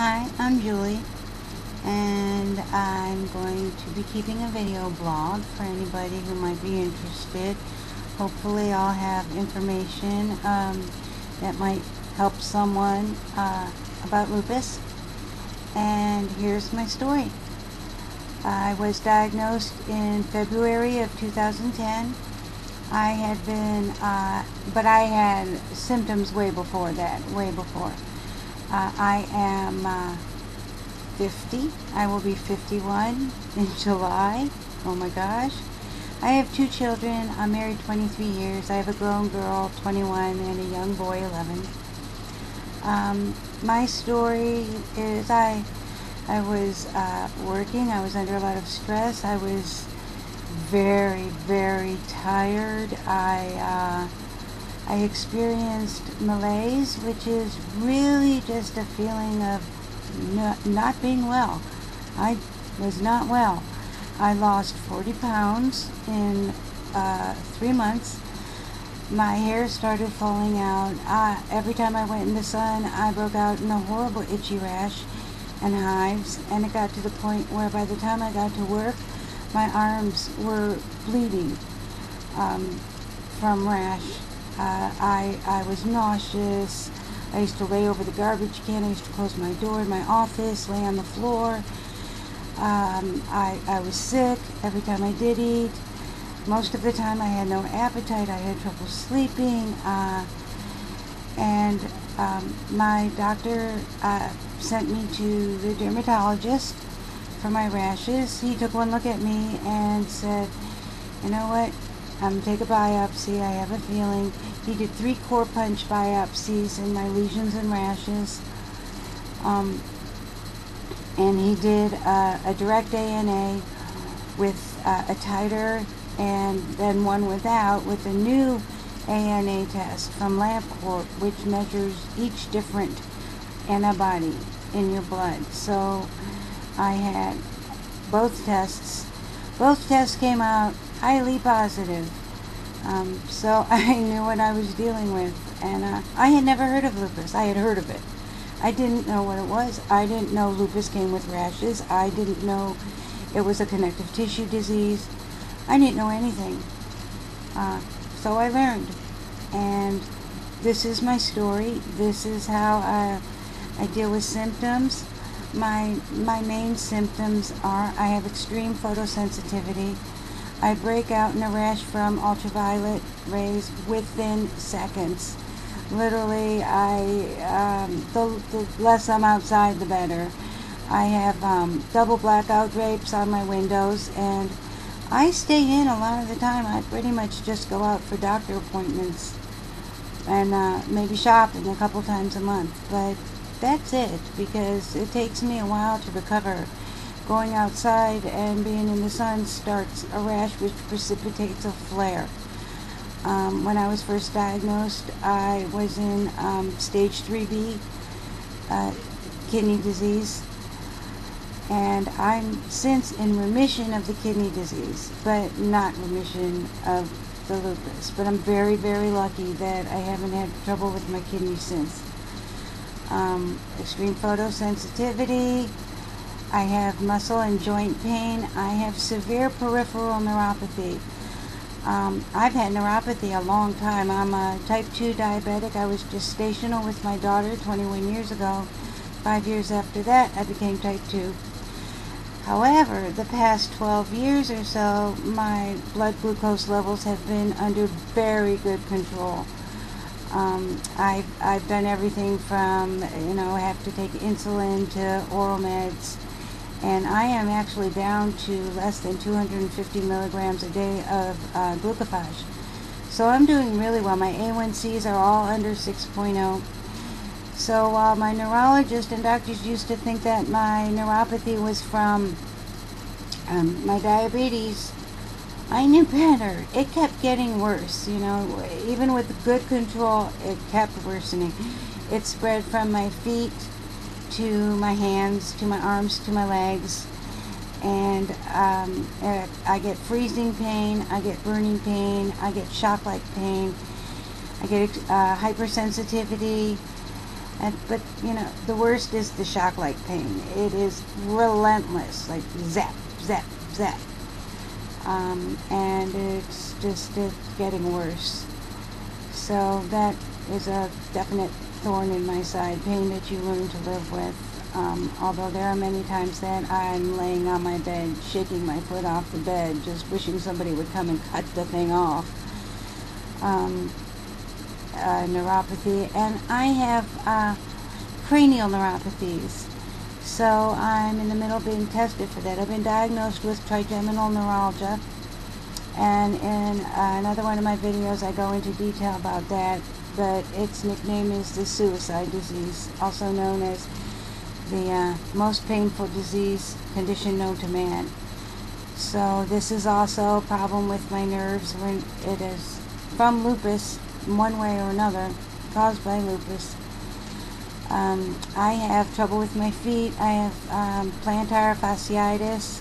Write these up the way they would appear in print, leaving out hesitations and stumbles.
Hi, I'm Julie, and I'm going to be keeping a video blog for anybody who might be interested. Hopefully I'll have information that might help someone about lupus. And here's my story. I was diagnosed in February of 2010. I had been, but I had symptoms way before that, way before. I am 50. I will be 51 in July. Oh my gosh. I have 2 children. I'm married 23 years. I have a grown girl, 21, and a young boy, 11. My story is I was working. I was under a lot of stress. I was very, very tired. I experienced malaise, which is really just a feeling of not being well. I was not well. I lost 40 pounds in 3 months. My hair started falling out. Every time I went in the sun, I broke out in a horrible itchy rash and hives, and it got to the point where by the time I got to work, my arms were bleeding from rash. I was nauseous. I used to lay over the garbage can. I used to close my door in my office, lay on the floor. I was sick every time I did eat. Most of the time I had no appetite. I had trouble sleeping. And my doctor sent me to the dermatologist for my rashes. He took one look at me and said, you know what? Take a biopsy. I have a feeling. He did 3 core punch biopsies in my lesions and rashes. And he did a direct ANA with a titer and then one without, with a new ANA test from LabCorp, which measures each different antibody in your blood. So I had both tests. Both tests came out highly positive. So I knew what I was dealing with. And I had never heard of lupus. I had heard of it. I didn't know what it was. I didn't know lupus came with rashes. I didn't know it was a connective tissue disease. I didn't know anything. So I learned. And this is my story. This is how I deal with symptoms. My main symptoms are I have extreme photosensitivity. I break out in a rash from ultraviolet rays within seconds. Literally, the less I'm outside, the better. I have double blackout drapes on my windows, and I stay in a lot of the time. I pretty much just go out for doctor appointments and maybe shopping a couple times a month. But that's it, because it takes me a while to recover. Going outside and being in the sun starts a rash which precipitates a flare. When I was first diagnosed, I was in stage 3B kidney disease, and I'm since in remission of the kidney disease, but not remission of the lupus. But I'm very, very lucky that I haven't had trouble with my kidneys since. Extreme photosensitivity. I have muscle and joint pain. I have severe peripheral neuropathy. I've had neuropathy a long time. I'm a type 2 diabetic. I was gestational with my daughter 21 years ago. 5 years after that, I became type 2. However, the past 12 years or so, my blood glucose levels have been under very good control. I've done everything from, I have to take insulin to oral meds. And I am actually down to less than 250 milligrams a day of glucophage. So I'm doing really well. My A1Cs are all under 6.0. So while my neurologist and doctors used to think that my neuropathy was from my diabetes, I knew better. It kept getting worse. Even with good control, it kept worsening. It spread from my feet to my hands, to my arms, to my legs, and I get freezing pain, I get burning pain, I get shock-like pain, I get hypersensitivity, But you know, the worst is the shock-like pain. It is relentless, like zap, zap, zap. And it's getting worse. So that is a definite thorn in my side, pain that you learn to live with. Although there are many times that I'm laying on my bed, shaking my foot off the bed, just wishing somebody would come and cut the thing off. Neuropathy, and I have cranial neuropathies. So I'm in the middle of being tested for that. I've been diagnosed with trigeminal neuralgia, and in another one of my videos I go into detail about that, but its nickname is the suicide disease, also known as the most painful disease condition known to man. So this is also a problem with my nerves when it is from lupus in one way or another, caused by lupus. I have trouble with my feet. I have plantar fasciitis,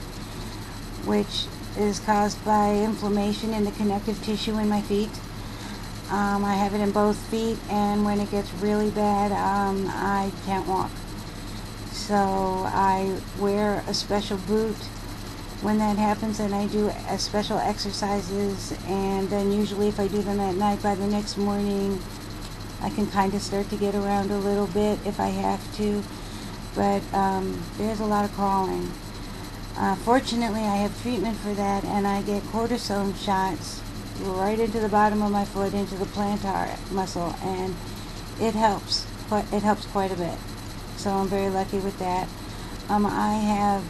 which is caused by inflammation in the connective tissue in my feet. I have it in both feet, and when it gets really bad, I can't walk. So I wear a special boot when that happens, and I do special exercises, and then usually if I do them at night, by the next morning I can kind of start to get around a little bit if I have to, but there's a lot of crawling. Fortunately, I have treatment for that, and I get cortisone shots right into the bottom of my foot, into the plantar muscle, and it helps quite a bit. So I'm very lucky with that. I have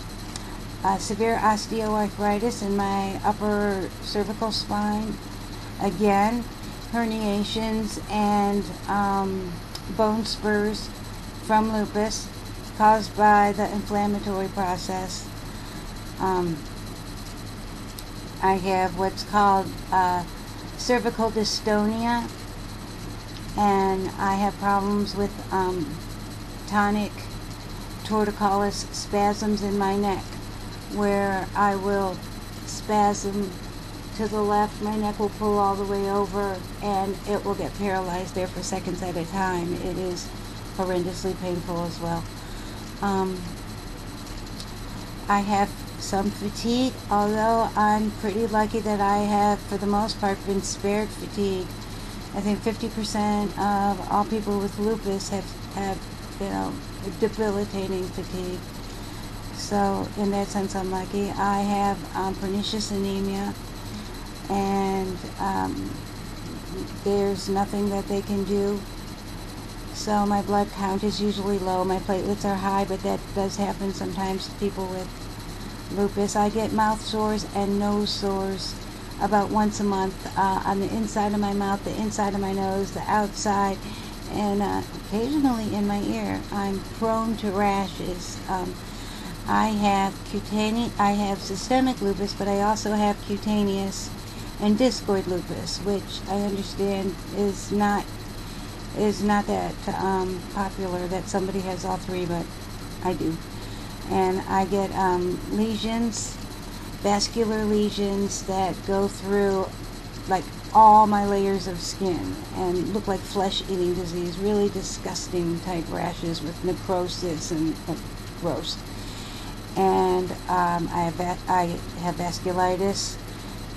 severe osteoarthritis in my upper cervical spine. Again, herniations and bone spurs from lupus caused by the inflammatory process. I have what's called cervical dystonia, and I have problems with tonic torticollis spasms in my neck, where I will spasm to the left, my neck will pull all the way over, and it will get paralyzed there for seconds at a time. It is horrendously painful as well. I have some fatigue, although I'm pretty lucky that I have, for the most part, been spared fatigue. I think 50% of all people with lupus have debilitating fatigue. So in that sense, I'm lucky. I have pernicious anemia, and there's nothing that they can do. So my blood count is usually low. My platelets are high, but that does happen sometimes to people with lupus. I get mouth sores and nose sores about once a month, on the inside of my mouth, the inside of my nose, the outside, and occasionally in my ear. I'm prone to rashes. I have systemic lupus, but I also have cutaneous and discoid lupus, which I understand is not that popular, that somebody has all three, but I do. And I get lesions, vascular lesions that go through like all my layers of skin and look like flesh-eating disease, really disgusting type rashes with necrosis and gross. And I have vasculitis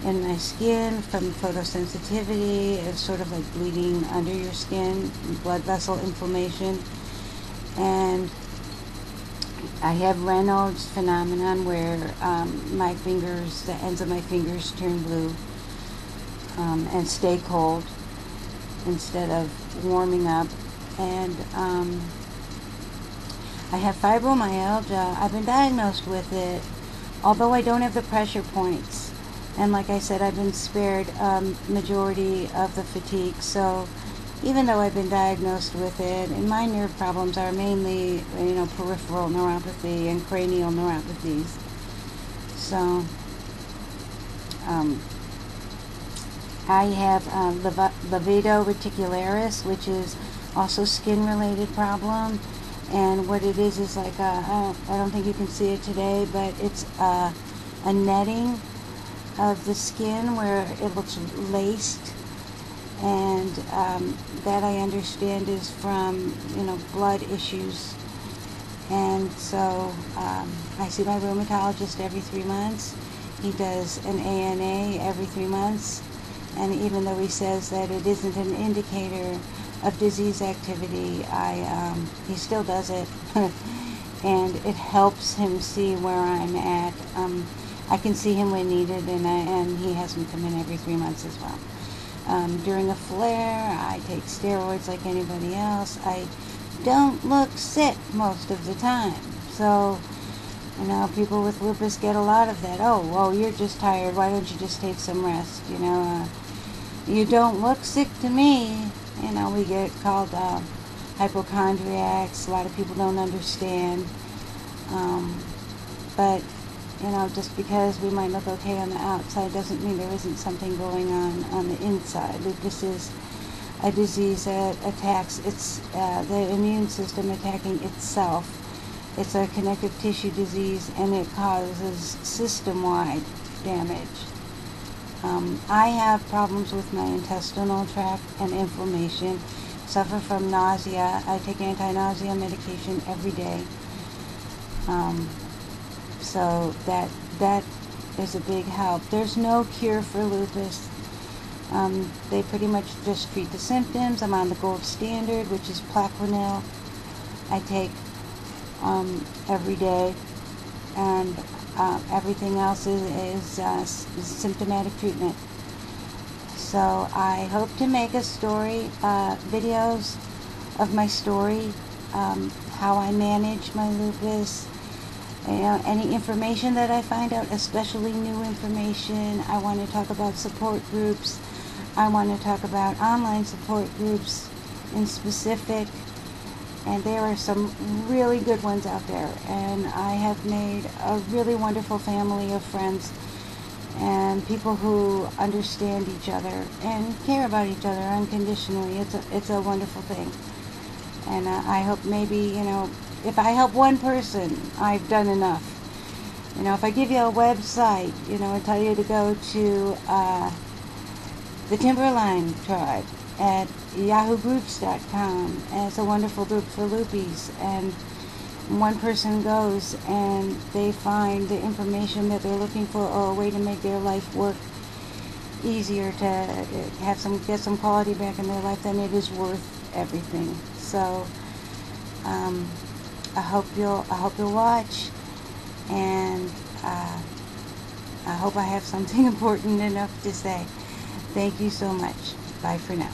in my skin from photosensitivity. It's sort of like bleeding under your skin, blood vessel inflammation. And I have Raynaud's phenomenon, where my fingers, the ends of my fingers turn blue and stay cold instead of warming up. And I have fibromyalgia. I've been diagnosed with it, although I don't have the pressure points. And like I said, I've been spared majority of the fatigue. So even though I've been diagnosed with it, and my nerve problems are mainly, peripheral neuropathy and cranial neuropathies. So I have Libido Reticularis, which is also skin-related problem. And what it is like, I don't think you can see it today, but it's a netting of the skin where it looks laced, and that I understand is from, blood issues. And so I see my rheumatologist every 3 months. He does an ANA every 3 months, and even though he says that it isn't an indicator of disease activity, he still does it. And it helps him see where I'm at. I can see him when needed, and he has me come in every 3 months as well. During a flare, I take steroids like anybody else. I don't look sick most of the time. So, people with lupus get a lot of that. Oh, well, you're just tired. Why don't you just take some rest? You don't look sick to me. We get called hypochondriacs. A lot of people don't understand. But, just because we might look okay on the outside doesn't mean there isn't something going on the inside. Lupus is a disease that attacks the immune system attacking itself. It's a connective tissue disease, and it causes system-wide damage. I have problems with my intestinal tract and inflammation, suffer from nausea. I take anti-nausea medication every day. So that is a big help. There's no cure for lupus. They pretty much just treat the symptoms. I'm on the gold standard, which is Plaquenil. I take every day, and everything else is symptomatic treatment. So I hope to make a story, videos of my story, how I manage my lupus, any information that I find out, especially new information. I want to talk about support groups. I want to talk about online support groups in specific, and there are some really good ones out there, and I have made a really wonderful family of friends and people who understand each other and care about each other unconditionally. It's a wonderful thing, and I hope maybe, if I help one person, I've done enough. If I give you a website, and tell you to go to the Timberline Tribe at yahoogroups.com, and it's a wonderful group for loopies, and one person goes and they find the information that they're looking for, or a way to make their life work easier, to get some quality back in their life, then it is worth everything. So I hope you'll watch, and I hope I have something important enough to say. Thank you so much. Bye for now.